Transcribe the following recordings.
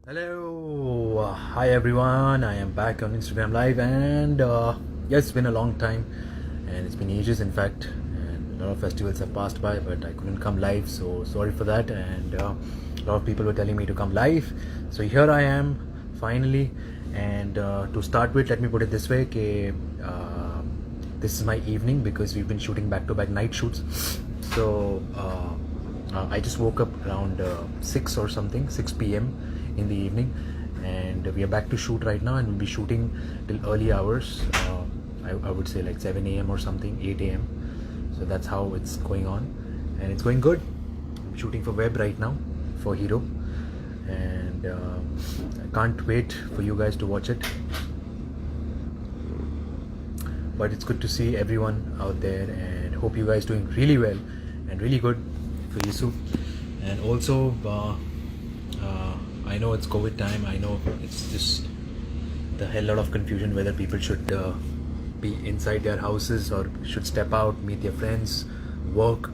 Hello, hi everyone. I am back on Instagram Live, and yeah, it's been a long time, and it's been ages, in fact. And a lot of festivals have passed by, but I couldn't come live, so sorry for that. And a lot of people were telling me to come live, so here I am finally. And to start with, let me put it this way: this is my evening because we've been shooting back-to-back night shoots. So I just woke up around 6 or something, 6 p.m. in the evening, and we are back to shoot right now, and we'll be shooting till early hours. I would say like 7 a.m. or something, 8 a.m. So that's how it's going on, and it's going good. I'm shooting for web right now, for Hero, and I can't wait for you guys to watch it. But it's good to see everyone out there, and hope you guys doing really well and really good for Yisu. And also I know it's COVID time. I know it's just the hell lot of confusion whether people should be inside their houses or should step out, meet their friends, work.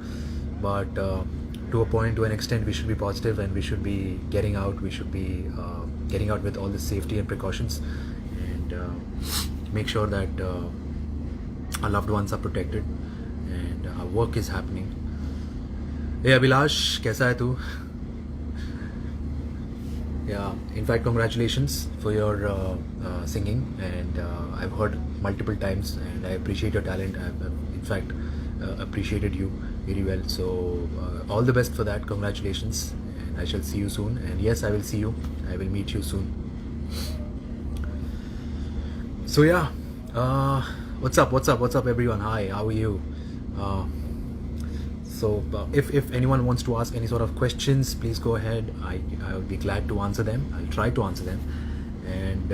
But to a point, to an extent, we should be positive, and we should be getting out. We should be getting out with all the safety and precautions, and make sure that our loved ones are protected and our work is happening. Hey Abhilash, kaisa hai tu? Yeah, in fact, congratulations for your singing, and I've heard multiple times, and I appreciate your talent. I've in fact appreciated you very well. So all the best for that. Congratulations, and I shall see you soon. And yes, I will see you. I will meet you soon. So yeah, what's up everyone? Hi, how are you? So if anyone wants to ask any sort of questions, please go ahead. I will be glad to answer them. I'll try to answer them. And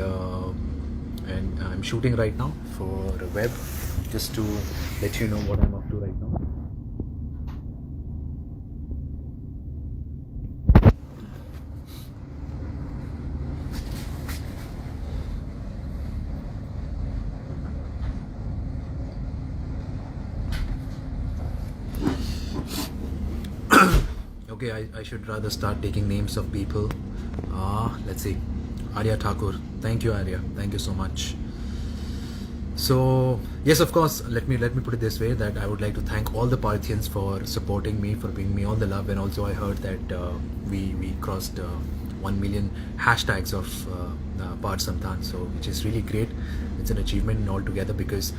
I'm shooting right now for a web, just to let you know what I'm up to right now. Okay, I should rather start taking names of people. Let's see. Arya Thakur. Thank you, Arya. Thank you so much. So yes, of course, let me put it this way, that I would like to thank all the Parthians for supporting me, for bringing me all the love. And also I heard that we crossed 1 million hashtags of Parth Samtan, so which is really great. It's an achievement altogether, because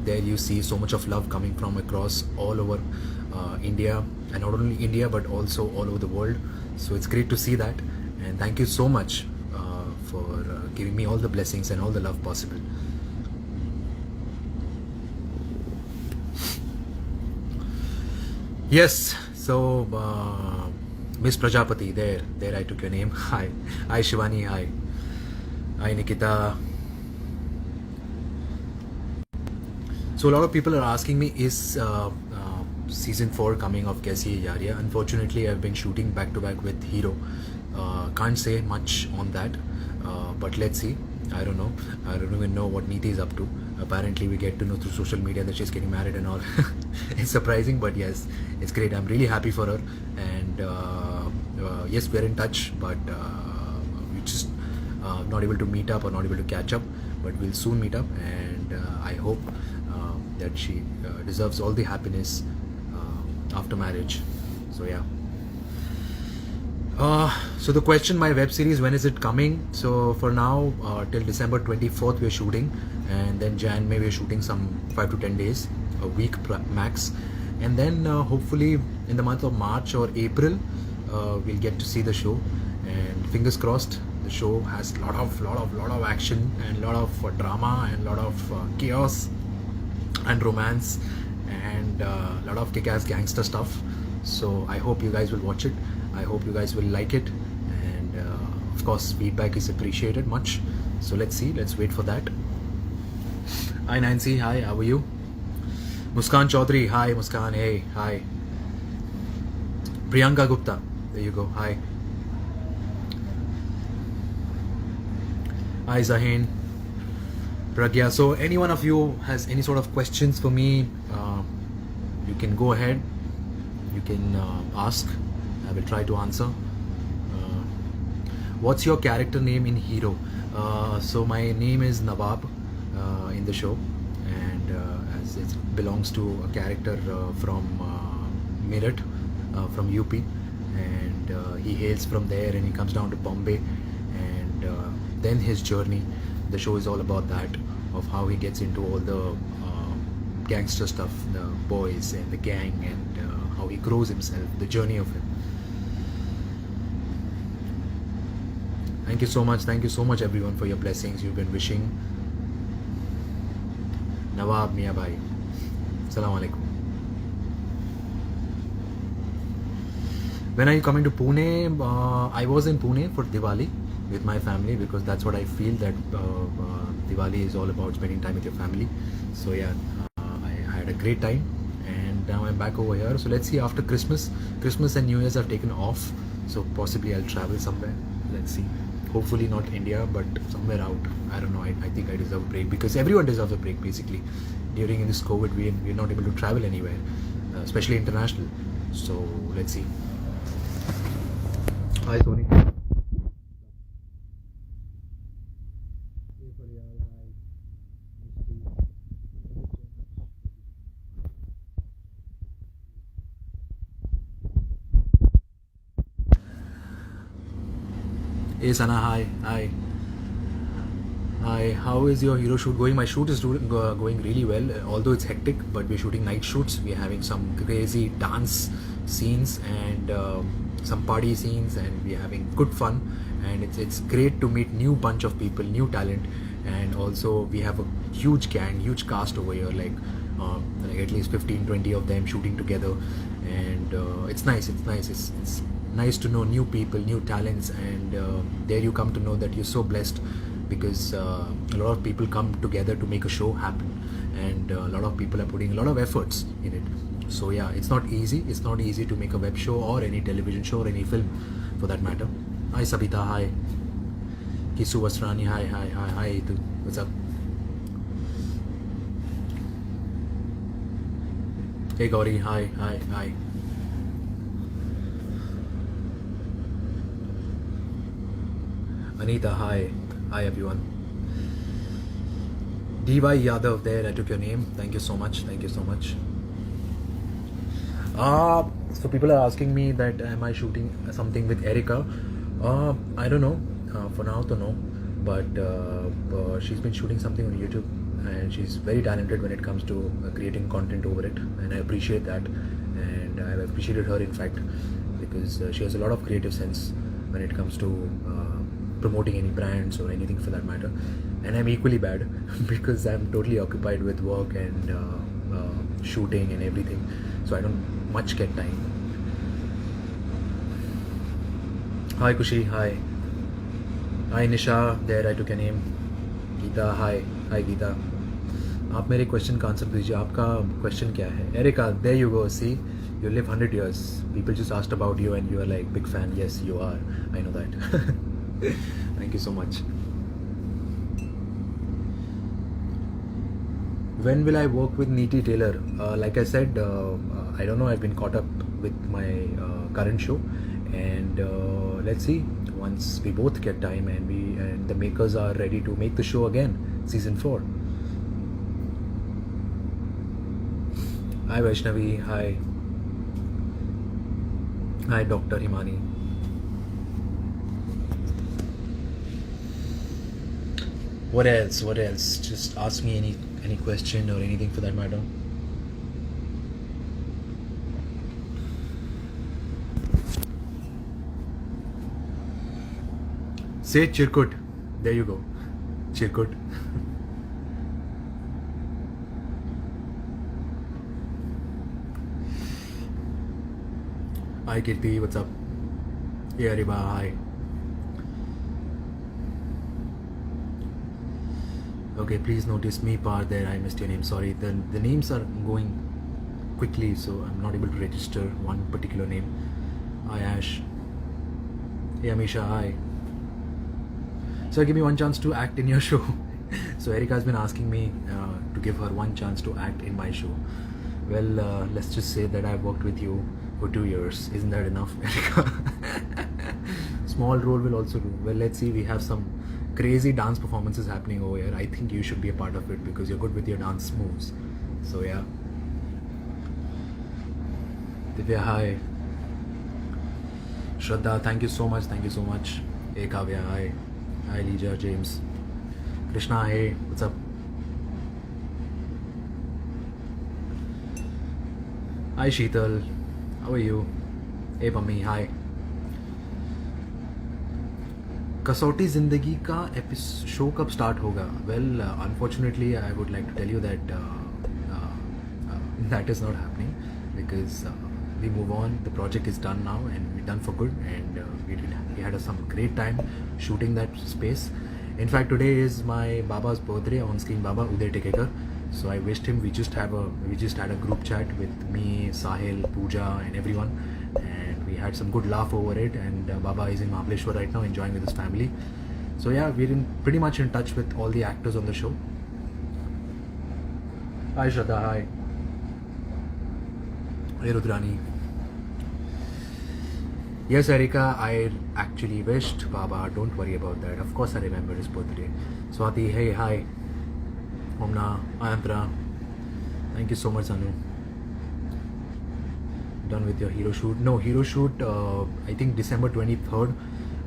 there you see so much of love coming from across all over India, and not only India but also all over the world. So it's great to see that, and thank you so much for giving me all the blessings and all the love possible. Yes, so Miss Prajapati, there I took your name. Hi Shivani, hi Nikita. So a lot of people are asking me, is season 4 coming of Kaisi Hai Yaariyan? Unfortunately, I've been shooting back to back with Hero. Can't say much on that, but let's see. I don't know. I don't even know what Neeti is up to. Apparently, we get to know through social media that she's getting married and all. It's surprising, but yes, it's great. I'm really happy for her. And yes, we're in touch, but we just not able to meet up or not able to catch up. But we'll soon meet up, and I hope that she deserves all the happiness after marriage. So yeah. So the question, my web series, when is it coming? So for now, till December 24th we're shooting, and then Jan May we're shooting some 5 to 10 days, a week max, and then hopefully in the month of March or April we'll get to see the show, and fingers crossed the show has lot of action and lot of drama and lot of chaos and romance and lot of kick-ass gangster stuff. So I hope you guys will watch it. I hope you guys will like it, and of course feedback is appreciated much. So let's see, let's wait for that. Hi Nancy, hi, how are you? Muskan Chaudhary, hi Muskan, hey, hi. Priyanka Gupta, there you go, hi. Hi Zahin, Pragya. So any one of you has any sort of questions for me, you can go ahead, you can ask. I will try to answer. What's your character name in Hero? So my name is Nawab in the show, and as it belongs to a character from Meerut, from UP, and he hails from there, and he comes down to Bombay, and then his journey. The show is all about that, of how he gets into all the gangster stuff, the boys and the gang, and how he grows himself, the journey of him. Thank you so much everyone for your blessings you've been wishing. Nawab Mia Bhai, Assalamu alaikum. When are you coming to Pune? I was in Pune for Diwali with my family, because that's what I feel, that Diwali is all about spending time with your family. So yeah, I had a great time, and now I'm back over here. So let's see, after Christmas and New Year's I've taken off, so possibly I'll travel somewhere. Let's see. Hopefully not India, but somewhere out. I don't know. I think I deserve a break, because everyone deserves a break basically. During this COVID, we're not able to travel anywhere, especially international. So let's see. Hi Tony. Hey Sana, hi. How is your hero shoot going? My shoot is going really well, although it's hectic, but we're shooting night shoots. We're having some crazy dance scenes and some party scenes, and we're having good fun, and it's great to meet new bunch of people, new talent, and also we have a huge gang, huge cast over here, like at least 15-20 of them shooting together, and it's nice. It's nice to know new people, new talents, and there you come to know that you're so blessed, because a lot of people come together to make a show happen, and a lot of people are putting a lot of efforts in it. So yeah, it's not easy to make a web show or any television show or any film for that matter. Hi Sabita, hi Kisu Wasrani, hi Itu, what's up? Hey Gauri, hi. Anita, hi everyone. DY Yadav, there I took your name. Thank you so much. So people are asking me that am I shooting something with Erica? I don't know. For now to know, but she's been shooting something on YouTube, and she's very talented when it comes to creating content over it, and I appreciate that, and I've appreciated her in fact, because she has a lot of creative sense when it comes to promoting any brands or anything for that matter, and I'm equally bad because I'm totally occupied with work and shooting and everything, so I don't much get time. Hi Kushi, hi Nisha, there I took your name. Geeta, hi Geeta. आप मेरे question का answer दीजिए, आपका question क्या है? Erica, there you go, see, you live 100 years. People just asked about you and you are like big fan. Yes, you are, I know that. Thank you so much. When will I work with Neeti Taylor? Like I said, I don't know, I've been caught up with my current show, and let's see, once we both get time and the makers are ready to make the show again, season 4. Hi Vaishnavi, hi Dr. Himani. What else? Just ask me any question or anything for that matter. Say Chirkut. There you go. Chirkut. Hi Kirti, what's up? Hey Ariba, hi. Okay, please notice me part there. I missed your name. Sorry. The names are going quickly, so I'm not able to register one particular name. Hi Ash. Hey Amisha, hi. So give me one chance to act in your show. So Erica has been asking me to give her one chance to act in my show. Well, let's just say that I've worked with you for 2 years. Isn't that enough, Erica? small role will also do. Well, let's see. We have some crazy dance performances happening over here. I think you should be a part of it because you're good with your dance moves. So yeah. Divya, hi. Shraddha, thank you so much. Thank you so much. Hey Kavya, hi. Hi Lija, James. Krishna, hey. What's up? Hi Sheetal. How are you? Hey Mummy, hi. कसौटी ज़िंदगी का show कब start होगा? Well unfortunately I would like to tell you that that is not happening because we move on. The project is done now and we're done for good, and we had some great time shooting that space. In fact, today is my Baba's birthday, on screen Baba Uday Tekekar. So I wished him. We just had a group chat with me, Sahil, Pooja, and everyone, and we had some good laugh over it. And Baba is in Mahabaleshwar right now, enjoying with his family. So yeah, we're pretty much in touch with all the actors on the show. Hi Shraddha, hi. Hey Rudrani. Yes, Erika, I actually wished Baba. Don't worry about that. Of course, I remember his birthday. Swati, hey, hi. Omna, Ayantra. Thank you so much, Anu. Done with your hero shoot? No, hero shoot, I think December 23rd.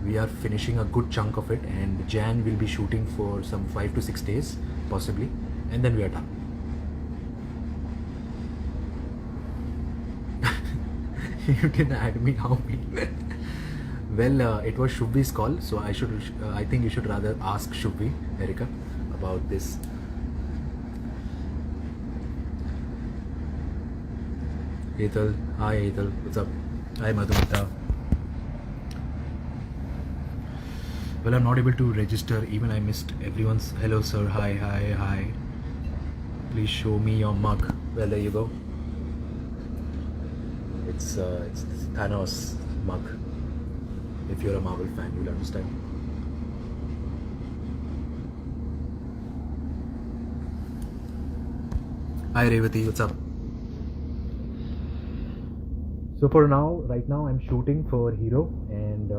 We are finishing a good chunk of it, and Jan will be shooting for some 5 to 6 days, possibly, and then we are done. You didn't add me now. Well, it was Shubhi's call, so I think you should rather ask Shubhi, Erika, about this. Ethel, hi Ethel, what's up? Hi Madhumita. Well, I'm not able to register. Even I missed everyone's. Hello, sir. Hi, hi, hi. Please show me your mug. Well, there you go. It's Thanos mug. If you're a Marvel fan, you'll understand. Hi Revati, what's up? So for now, right now I'm shooting for Hero, and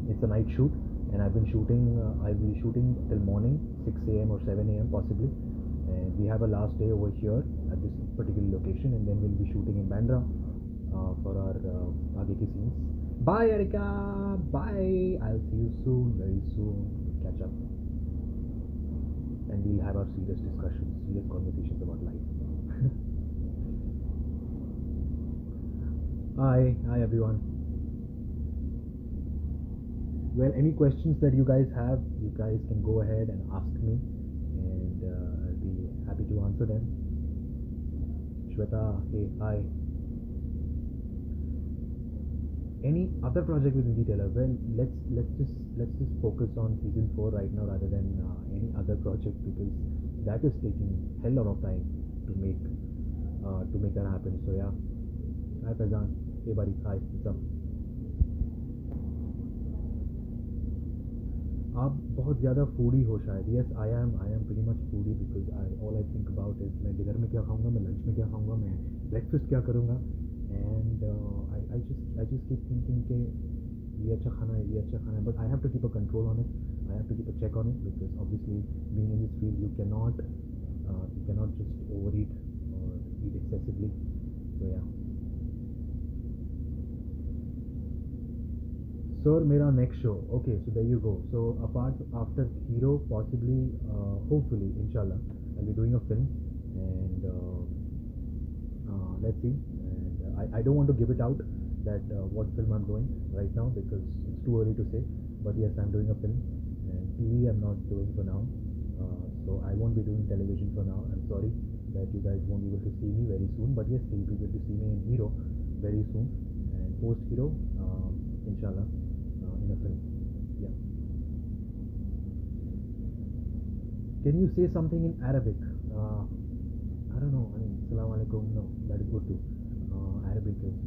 it's a night shoot, and I'll be shooting till morning, 6 a.m. or 7 a.m. possibly, and we have a last day over here at this particular location, and then we'll be shooting in Bandra for our Ageki scenes. Bye Erika, bye. I'll see you soon, very soon. Catch up, and we'll have our serious discussions, serious conversations about life. Hi everyone. Well, any questions that you guys have, you guys can go ahead and ask me, and I'll be happy to answer them. Shweta, hey, hi. Any other project with Indie Taylor? Well, let's just focus on season 4 right now rather than any other project, because that is taking hell lot of time to make that happen. So yeah. Hi Faizan. Hey buddy. Hi. What's up? आप बहुत ज़्यादा foodie हो शायद. Yes, I am pretty much foodie because all I think about is मैं dinner में क्या खाऊंगा, मैं लंच में क्या खाऊंगा, मैं ब्रेकफास्ट क्या करूंगा, and I just keep thinking कि ये अच्छा खाना है, but I have to keep a control on it. I have to keep a check on it, because obviously being in this field you cannot just overeat or eat excessively. So yeah. Sir, मेरा next show. Okay, so there you go. So after Hero, possibly, hopefully, inshallah, I'll be doing a film, and let's see. And I don't want to give it out that what film I'm doing right now, because it's too early to say. But yes, I'm doing a film, and TV I'm not doing for now. So I won't be doing television for now. I'm sorry that you guys won't be able to see me very soon. But yes, you'll be able to see me in Hero very soon, and post Hero, inshallah. In a film. Yeah. Can you say something in Arabic? I don't know. I mean, Assalamu alaikum. No, that is good too. Arabic is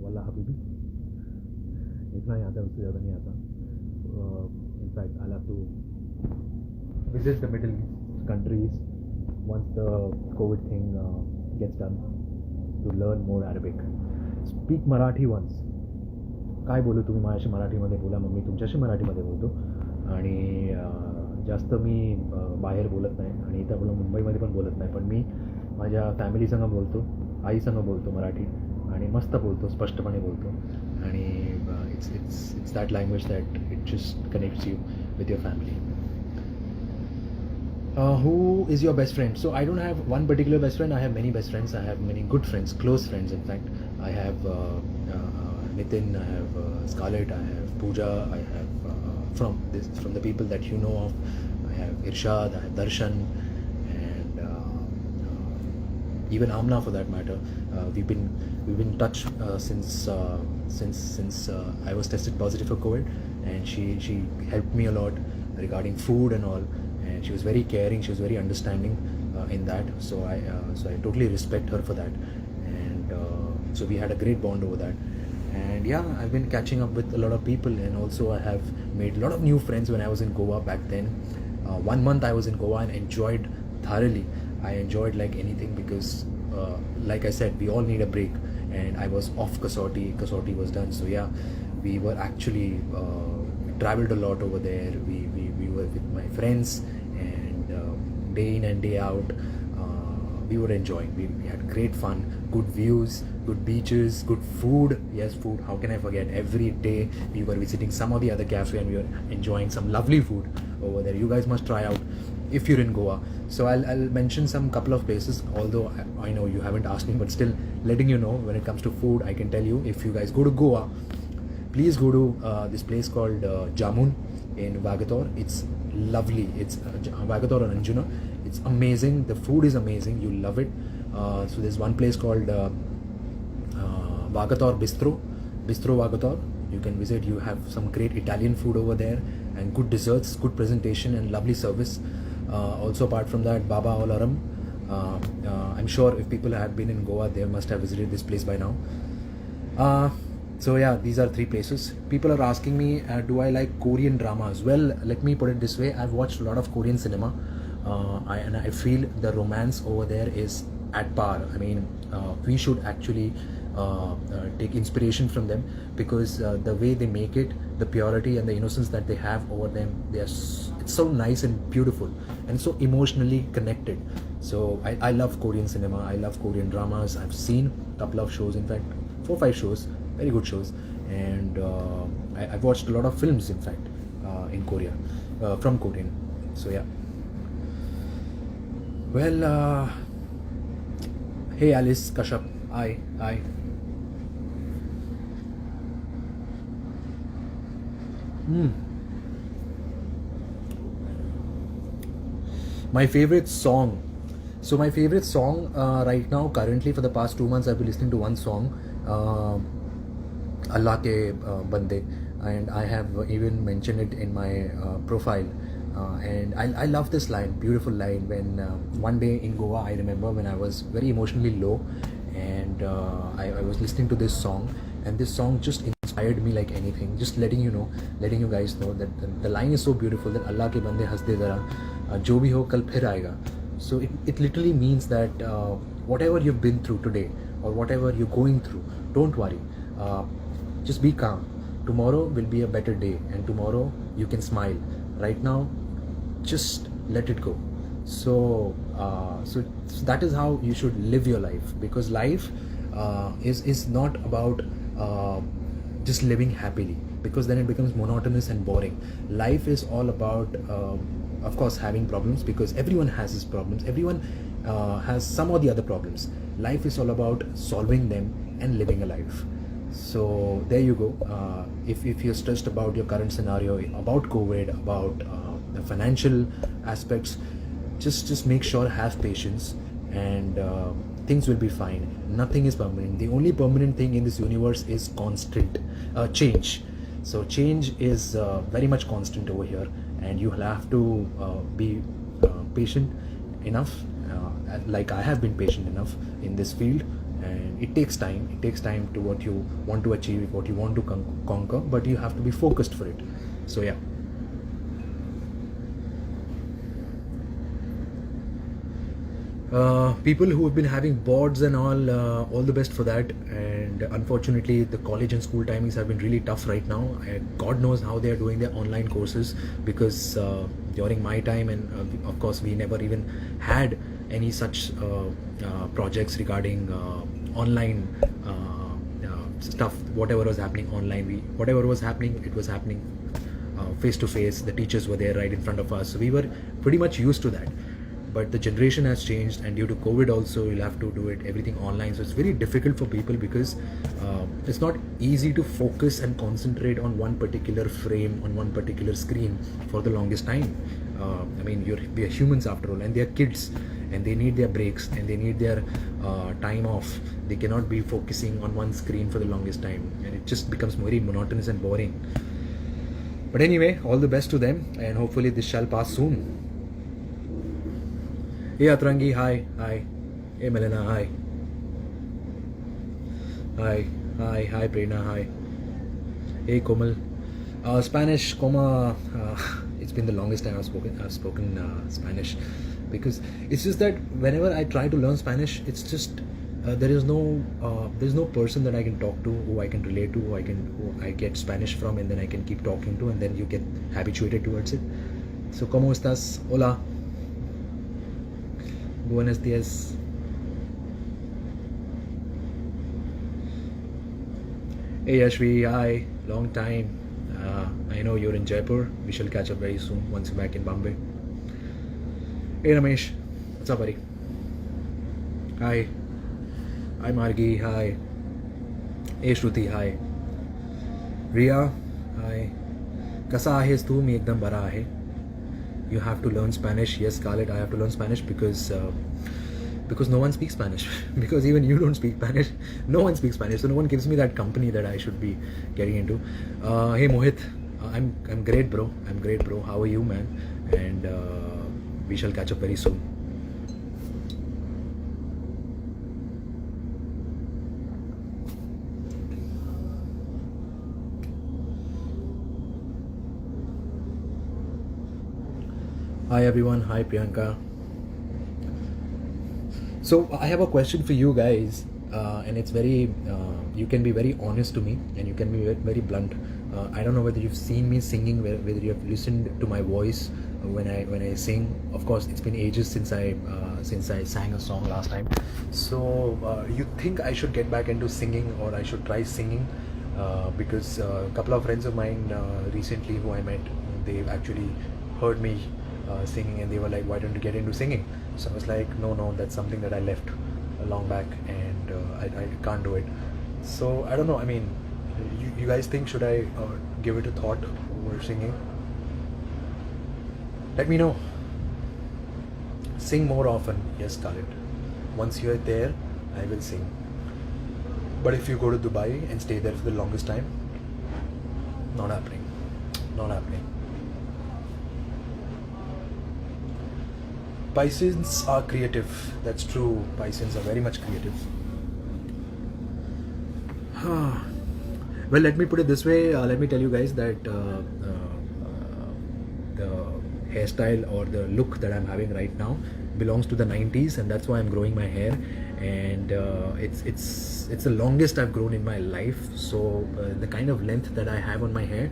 Wallah Habibi. इतना ही आता है, उससे ज़्यादा नहीं आता. In fact, I'll have to visit the Middle East countries once the COVID thing gets done, to learn more Arabic. Speak Marathi once. काय बोलू, तुम्ही माझ्याशी मराठीमध्ये बोला, मग मी तुमच्याशी मराठीमध्ये बोलतो. आणि जास्त मी बाहेर बोलत नाही आणि इथं आपलं मुंबईमध्ये पण बोलत नाही, पण मी माझ्या फॅमिलीसंग बोलतो, आईसंग बोलतो मराठी आणि मस्त बोलतो, स्पष्टपणे बोलतो. आणि it's that language that it just connects you with your family. Who is your best friend? So I don't have one particular best friend. I have many best friends. I have many good friends, close friends. In fact, I have Nitin. I have Scarlett. I have Pooja. I have from the people that you know of. I have Irshad. I have Darshan, and even Amna for that matter. We've been in touch since I was tested positive for COVID, and she helped me a lot regarding food and all. And she was very caring, she was very understanding in that. So I totally respect her for that. And so we had a great bond over that. And yeah, I've been catching up with a lot of people, and also I have made a lot of new friends when I was in Goa back then. 1 month I was in Goa and enjoyed thoroughly. I enjoyed like anything because like I said, we all need a break, and I was off Kasauti was done. So yeah, we were actually traveled a lot over there. We were with my friends, and day in and day out we were enjoying. We had great fun, good views, good beaches, good food. Yes, food, how can I forget? Every day we were visiting some of the other cafe and we were enjoying some lovely food over there. You guys must try out if you're in Goa. So I'll mention some couple of places, although I know you haven't asked me, but still letting you know, when it comes to food, I can tell you, if you guys go to Goa, please go to this place called Jamun in Vagator. It's lovely. It's Vagator or Anjuna. It's amazing. The food is amazing. You'll love it. So there's one place called Vagator Bistro Vagator. You can visit. You have some great Italian food over there, and good desserts, good presentation, and lovely service. Also apart from that, Baba Olaram. I'm sure if people have been in Goa, they must have visited this place by now. So yeah, these are 3 places. People are asking me, do I like Korean dramas? Well, let me put it this way. I've watched a lot of Korean cinema, and I feel the romance over there is at par. I mean, we should actually take inspiration from them, because the way they make it, the purity and the innocence that they have over them, it's so nice and beautiful and so emotionally connected. So I love Korean cinema. I love Korean dramas. I've seen a couple of shows, in fact 4-5 shows, very good shows. And I've watched a lot of films, in fact, in Korea, from Korean. So yeah. Well, hey Alice Kashyap, hi. My favorite song. So my favorite song right now, currently, for the past 2 months, I've been listening to one song, Allah Ke Bande, and I have even mentioned it in my profile. And I love this line, beautiful line. When one day in Goa, I remember when I was very emotionally low, and I was listening to this song, and this song just inspired me like anything. Just letting you guys know that the line is so beautiful, that Allah ke bande has de zara, jo bhi ho kal phir aayega. So it literally means that whatever you've been through today, or whatever you're going through, don't worry. Just be calm. Tomorrow will be a better day, and tomorrow you can smile. Right now, just let it go. So that is how you should live your life, because life is not about just living happily, because then it becomes monotonous and boring. Life is all about of course having problems, because everyone has his problems. Everyone has some or the other problems. Life is all about solving them and living a life. So there you go. If you're stressed about your current scenario, about COVID, about the financial aspects, just make sure, have patience, and things will be fine. Nothing is permanent. The only permanent thing in this universe is constant change. So change is very much constant over here, and you will have to be patient enough, like I have been patient enough in this field. And it takes time to what you want to achieve, what you want to conquer, but you have to be focused for it. So yeah. People who have been having boards and all the best for that. And unfortunately, the college and school timings have been really tough right now. God knows how they are doing their online courses, because during my time, and of course, we never even had any such projects regarding online stuff. Whatever was happening online, whatever was happening, it was happening face to face. The teachers were there right in front of us, so we were pretty much used to that. But the generation has changed, and due to COVID also, you'll have to do it everything online. So it's very difficult for people, because it's not easy to focus and concentrate on one particular frame, on one particular screen for the longest time. I mean, we are humans after all, and they are kids, and they need their breaks, and they need their time off. They cannot be focusing on one screen for the longest time, and it just becomes very monotonous and boring. But anyway, all the best to them, and hopefully this shall pass soon. Hey Atrangi, hi. Hey Melena, hi. Hi Prerna, hi. Hey Komal. Spanish, it's been the longest time I've spoken Spanish, because it's just that whenever I try to learn Spanish, it's just there's no person that I can talk to, who I can relate to, who I get Spanish from, and then I can keep talking to, and then you get habituated towards it. So, ¿cómo estás? Hola. Buenos días. Hey Ashvi, hi. Long time. I know you're in Jaipur. We shall catch up very soon once you're back in Bombay. Hey Ramesh, what's up, buddy? Hi. Hi Margi, hi. Hey Shruti, hi. Ria, hi. Kasa आहेस तू? मी एकदम बरा आहे. You have to learn Spanish. Yes, Scarlett, I have to learn Spanish because no one speaks Spanish. Because even you don't speak Spanish. No one speaks Spanish, so no one gives me that company that I should be getting into. Hey Mohit, I'm great, bro. I'm great, bro. How are you, man? And we shall catch up very soon. Hi everyone, hi Priyanka. So I have a question for you guys, and it's very, you can be very honest to me, and you can be very blunt. I don't know whether you've seen me singing, whether you have listened to my voice when I sing. Of course, it's been ages since I sang a song last time. So you think I should get back into singing, or I should try singing? Because a couple of friends of mine recently who I met, they've actually heard me singing, and they were like, why don't you get into singing? So I was like, no, that's something that I left a long back, and I can't do it. So I don't know, I mean, you guys think, should I give it a thought over singing? Let me know. Sing more often. Yes, Scarlett. Once you're there, I will sing. But if you go to Dubai and stay there for the longest time, not happening. Not happening. Pisceans are creative. That's true. Pisceans are very much creative. Well, let me put it this way. Let me tell you guys that the hairstyle or the look that I'm having right now belongs to the 90s, and that's why I'm growing my hair. And it's the longest I've grown in my life. So the kind of length that I have on my hair,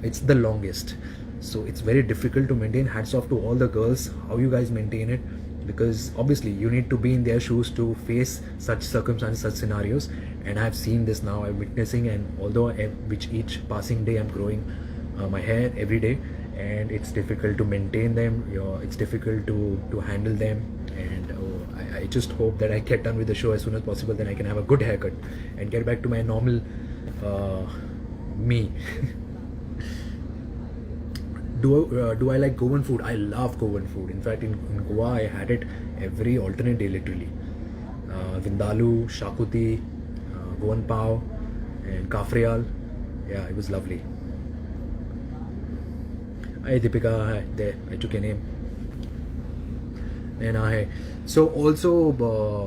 it's the longest. So it's very difficult to maintain. Hats off to all the girls, how you guys maintain it, because obviously you need to be in their shoes to face such circumstances, such scenarios. And I've seen this now, I'm witnessing, and although which each passing day I'm growing my hair every day, and it's difficult to maintain them, it's difficult to handle them. And I just hope that I get done with the show as soon as possible, then I can have a good haircut and get back to my normal me. Do I like Goan food? I love Goan food. In fact, in Goa, I had it every alternate day, literally. Vindaloo, Shakuti, Goan Pav, and Kafrial. Yeah, it was lovely. Hi Deepika, hi, there, I took your name. And so also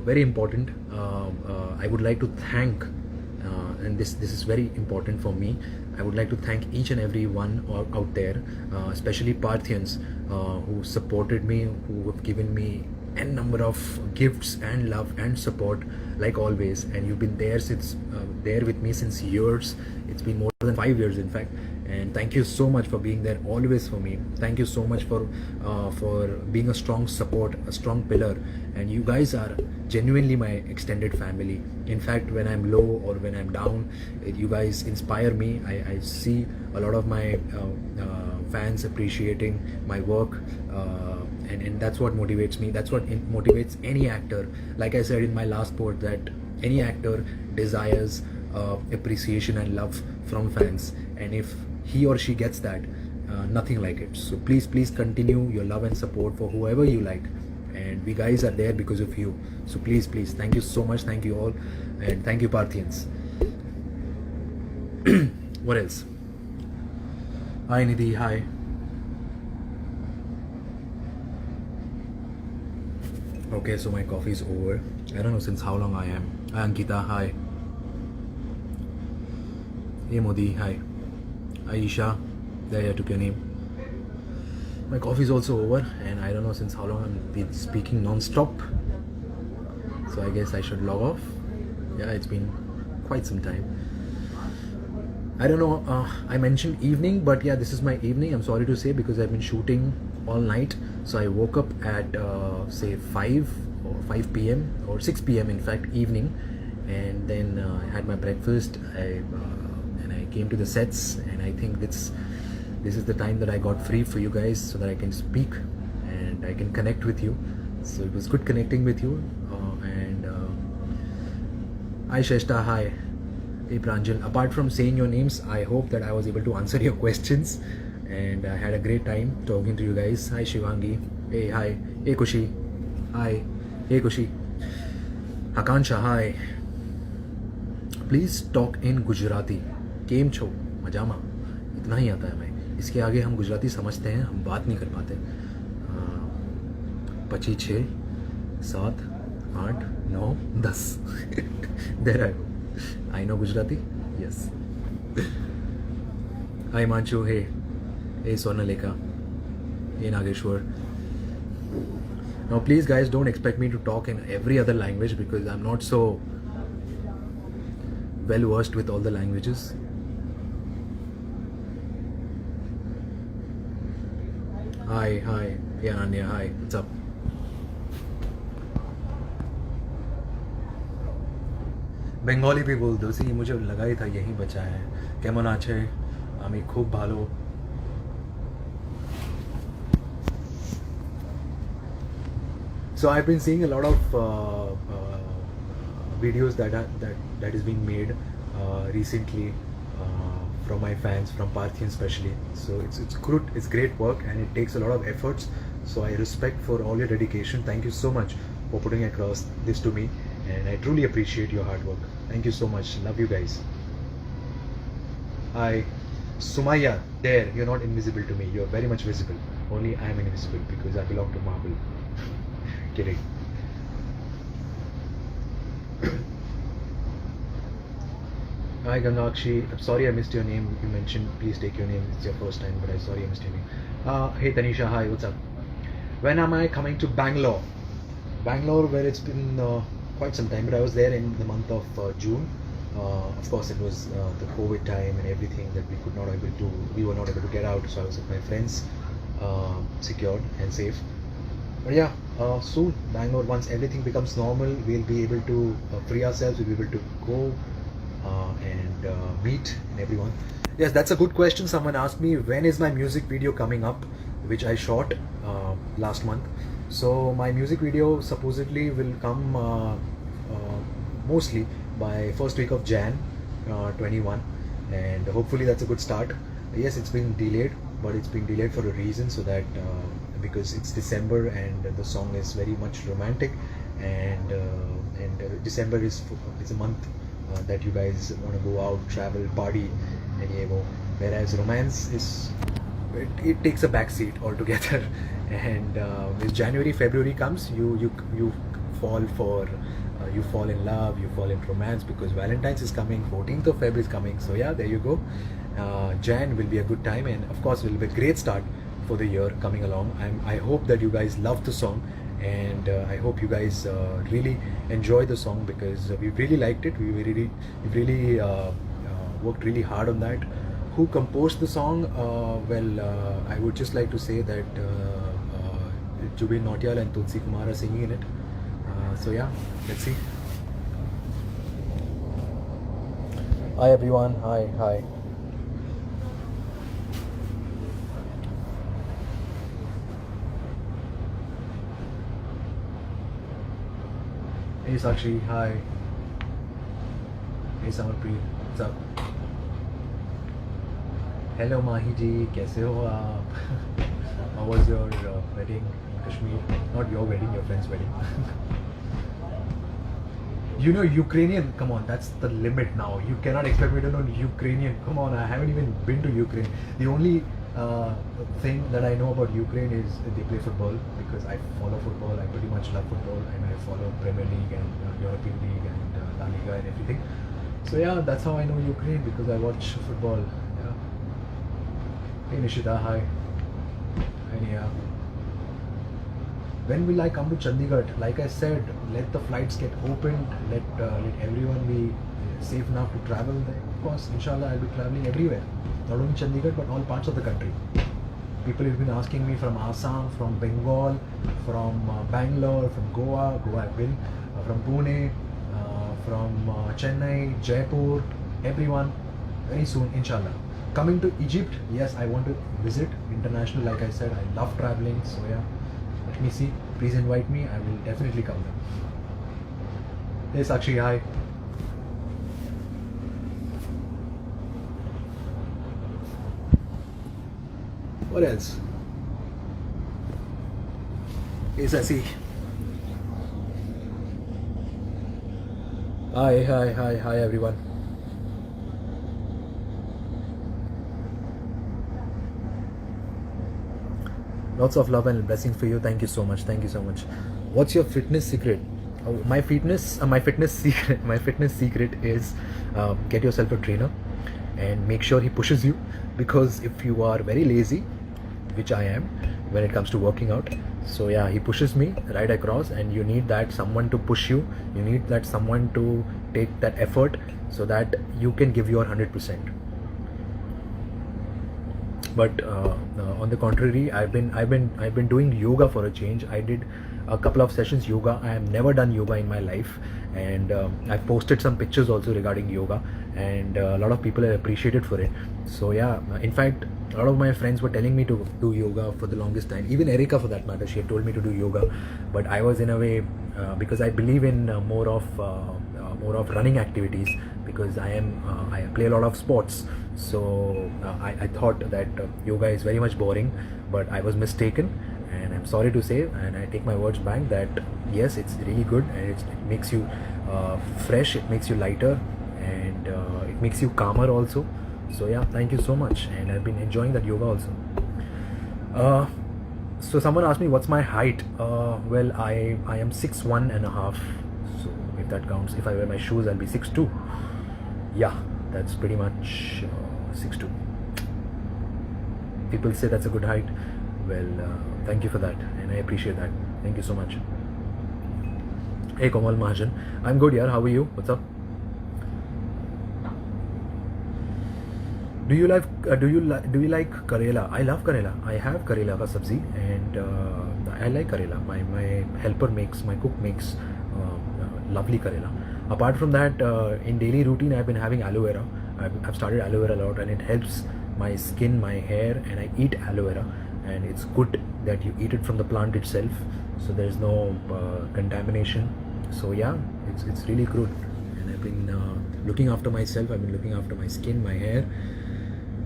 very important, I would like to thank, and this is very important for me, I would like to thank each and every one out there, especially Parthians who supported me, who have given me n number of gifts and love and support like always, and you've been there since there with me since years. It's been more than 5 years in fact, and thank you so much for being there always for me. Thank you so much for being a strong support, a strong pillar, and you guys are genuinely my extended family. In fact, when I'm low or when I'm down, you guys inspire me. I see a lot of my fans appreciating my work, and that's what motivates me. That's what motivates any actor. Like I said in my last post, that any actor desires appreciation and love from fans, and if he or she gets that, nothing like it. So please continue your love and support for whoever you like, and we guys are there because of you. So please, thank you so much. Thank you all, and thank you Parthians. What else? Hi Nidhi, hi. Okay, so my coffee is over. I don't know since how long I am. Hi Ankita, hi. Hey Modi, hi. Aisha, there I took your name. My coffee is also over, and I don't know since how long I've been speaking non-stop. So I guess I should log off. Yeah, it's been quite some time. I don't know, I mentioned evening, but yeah, this is my evening. I'm sorry to say, because I've been shooting all night. So I woke up at say 5 p.m. or 6 p.m. in fact, evening, and then I had my breakfast. And I came to the sets, and I think this is the time that I got free for you guys, so that I can speak and I can connect with you. So it was good connecting with you. Hi Sheshta, hi. Hey Pranjal. Apart from saying your names, I hope that I was able to answer your questions, and I had a great time talking to you guys. Hi Shivangi. Hey, hi. Hey Kushi. Hi. Hey Kushi. Akansha, hi. Please talk in Gujarati. केम छो मजामा, इतना ही आता है भाई. इसके आगे हम गुजराती समझते हैं, हम बात नहीं कर पाते. 25, 6, 7, 8, 9, 10. There I go. I know Gujarati. Yes. Hi Manchu. Hey. Hey Sonaleka. Hey Nageshwar. Now please guys, don't expect me to talk in every other language, because I'm not so well versed with all the languages. Hi. Hey Ananya, hi. What's up? Bengali भी बोल दो. सी मुझे लगा ही था यही बचा है. केमन आछे? आमी खूब भालो. So I've been seeing a lot of videos that is being made recently from my fans, from Parthian especially. So it's good, it's great work, and it takes a lot of efforts. So I respect for all your dedication. Thank you so much for putting across this to me, and I truly appreciate your hard work. Thank you so much. Love you guys. Hi Sumaya, there, you're not invisible to me. You're very much visible. Only I'm invisible because I belong to Marvel. Kidding. Hi Gangakshi, I'm sorry I missed your name. You mentioned please take your name. It's your first time, but I'm sorry I missed your name. Hey Tanisha, hi, what's up? When am I coming to Bangalore? Bangalore, where it's been quite some time, but I was there in the month of June. Of course, it was the COVID time and everything that we were not able to get out. So I was with my friends, secured and safe. But yeah, soon Bangalore, once everything becomes normal, we'll be able to free ourselves. We'll be able to go and meet and everyone. Yes, that's a good question. Someone asked me when is my music video coming up, which I shot last month. So my music video supposedly will come mostly by first week of Jan 21, and hopefully that's a good start. Yes, it's been delayed, but it's been delayed for a reason, so that because it's December and the song is very much romantic, and December is a month that you guys want to go out, travel, party, and whereas romance is it takes a backseat altogether. And as January, February comes, you fall for you fall in love, you fall in romance, because Valentine's is coming, 14th of February is coming. So yeah, there you go. Jan will be a good time, and of course will be a great start for the year coming along. I hope that you guys love the song, and I hope you guys really enjoy the song because we really liked it. We really worked really hard on that. Who composed the song? I would just like to say that Jubin Nautiyal and Tulsi Kumar are singing in it. So yeah, let's see. Hi everyone. Hi. Hey Sakshi. Hi. Hey Samarpreet. What's up? Hello Mahi ji. कैसे हो आप? How was your wedding in Kashmir? Not your wedding, your friend's wedding. You know Ukrainian, come on, that's the limit now. You cannot expect me to know Ukrainian. Come on, I haven't even been to Ukraine. The only thing that I know about Ukraine is they play football because I follow football. I pretty much love football and I follow Premier League and European League and La Liga and everything. So yeah, that's how I know Ukraine because I watch football. Yeah. Hey Nishita, hi. Hi Nia. When will I come to Chandigarh? Like I said, let the flights get opened, let everyone be safe enough to travel. Then, of course, inshallah, I'll be traveling everywhere. Not only Chandigarh, but all parts of the country. People have been asking me from Assam, from Bengal, from Bangalore, from Goa. Goa I've been, from Pune, from Chennai, Jaipur, everyone. Very soon, inshallah. Coming to Egypt, yes, I want to visit international. Like I said, I love traveling, so yeah. Let me see. Please invite me. I will definitely come there. Hey Sakshi, hi. What else? Hey Sasi. Hi everyone. Lots of love and blessings for you. Thank you so much. Thank you so much. What's your fitness secret? My fitness secret. My fitness secret is get yourself a trainer and make sure he pushes you. Because if you are very lazy, which I am, when it comes to working out, so yeah, he pushes me right across, and you need that someone to push you. You need that someone to take that effort so that you can give your 100%. But on the contrary, I've been doing yoga for a change. I did a couple of sessions yoga. I have never done yoga in my life, and I've posted some pictures also regarding yoga, and a lot of people have appreciated for it. So yeah, in fact, a lot of my friends were telling me to do yoga for the longest time. Even Erica, for that matter, she had told me to do yoga, but I was in a way because I believe in more of running activities, because I play a lot of sports. So I thought that yoga is very much boring, but I was mistaken, and I'm sorry to say, and I take my words back, that yes, it's really good, and it makes you fresh, it makes you lighter, and it makes you calmer also. So yeah, thank you so much, and I've been enjoying that yoga also. So someone asked me what's my height. Well, I am 6'1.5", so if that counts, if I wear my shoes, I'll be 6'2". Yeah, that's pretty much 6'2". People say that's a good height. Well, thank you for that, and I appreciate that. Thank you so much. Hey Komal Mahajan, I'm good, yaar. How are you? What's up? Do you like Karela? I love Karela. I have Karela ka sabzi, and I like Karela. My cook makes lovely Karela. Apart from that, in daily routine, I've been having aloe vera. I've started aloe vera a lot, and it helps my skin, my hair, and I eat aloe vera, and it's good that you eat it from the plant itself, so there's no contamination. So yeah, it's really good, and I've been looking after myself. I've been looking after my skin, my hair,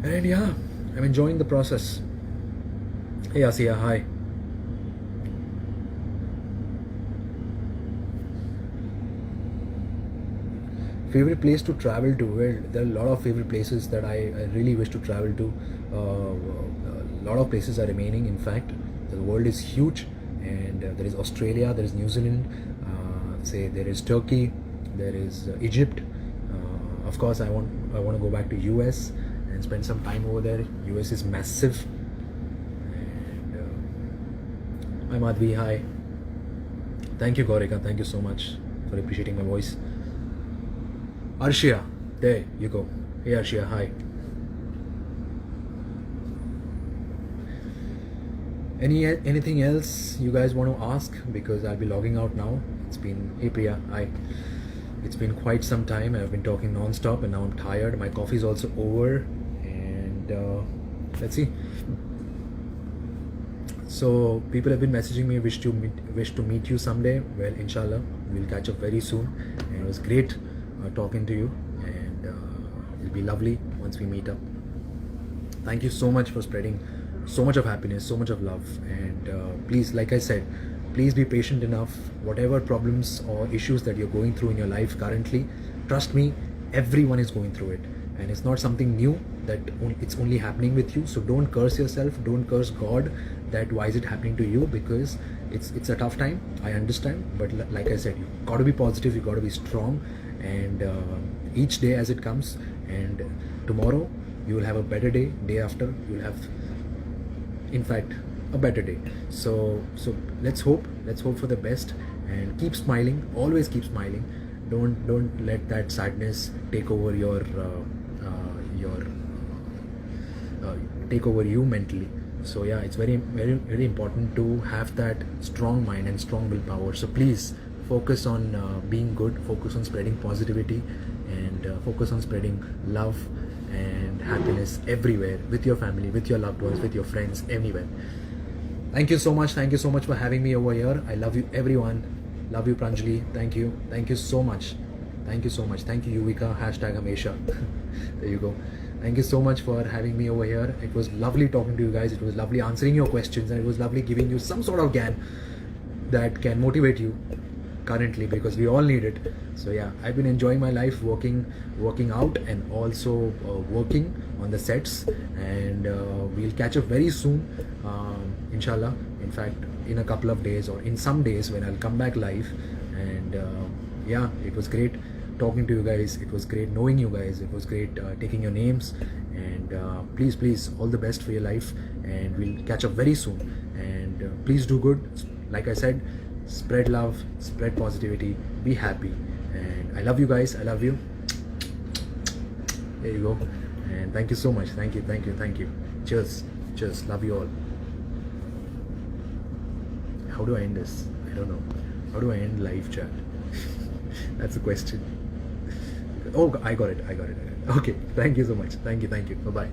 and yeah, I'm enjoying the process. Hey Asiya, hi. Favorite place to travel to? Well, there are a lot of favorite places that I really wish to travel to. A lot of places are remaining. In fact, the world is huge, and there is Australia, there is New Zealand, say there is Turkey, there is Egypt. Of course, I want to go back to US and spend some time over there. US is massive. And, hi Madhvi, hi. Thank you, Gorika. Thank you so much for appreciating my voice. Arshia, there you go. Hey, Arshia, hi. Anything else you guys want to ask? Because I'll be logging out now. It's been, hey Priya, hi. It's been quite some time. I've been talking non-stop and now I'm tired. My coffee's also over, and let's see. So people have been messaging me, wish to meet you someday. Well, inshallah, we'll catch up very soon. And it was great talking to you, and it'll be lovely once we meet up. Thank you so much for spreading so much of happiness, so much of love, and please, like I said, please be patient enough. Whatever problems or issues that you're going through in your life currently, trust me, everyone is going through it, and it's not something new that it's only happening with you. So don't curse yourself, don't curse God that why is it happening to you, because it's a tough time, I understand, but like I said, you got to be positive, you got to be strong, and each day as it comes, and tomorrow you will have a better day, day after you'll have, in fact, a better day. So let's hope for the best, and keep smiling, always keep smiling. Don't let that sadness take over your take over you mentally. So yeah, it's very important to have that strong mind and strong willpower. So please focus on being good, focus on spreading positivity, and focus on spreading love and happiness everywhere, with your family, with your loved ones, with your friends, everywhere. Thank you so much for having me over here. I love you everyone. Love you, Pranjali. Thank you so much. Thank you Yuvika, #Hamesha. There you go. Thank you so much for having me over here. It was lovely talking to you guys. It was lovely answering your questions, and it was lovely giving you some sort of gyan that can motivate you currently, because we all need it. So yeah, I've been enjoying my life, working out, and also working on the sets, and we'll catch up very soon, inshallah. In fact, in a couple of days, or in some days when I'll come back live. And yeah, it was great talking to you guys, it was great knowing you guys, it was great taking your names, and please, all the best for your life, and we'll catch up very soon. And please do good, like I said, spread love, spread positivity, be happy, and I love you guys, I love you. There you go. And thank you so much. Thank you. Cheers, love you all. How do I end this? I don't know. How do I end live chat? That's the question. Oh, I got it. Okay, thank you so much. Thank you. Bye bye.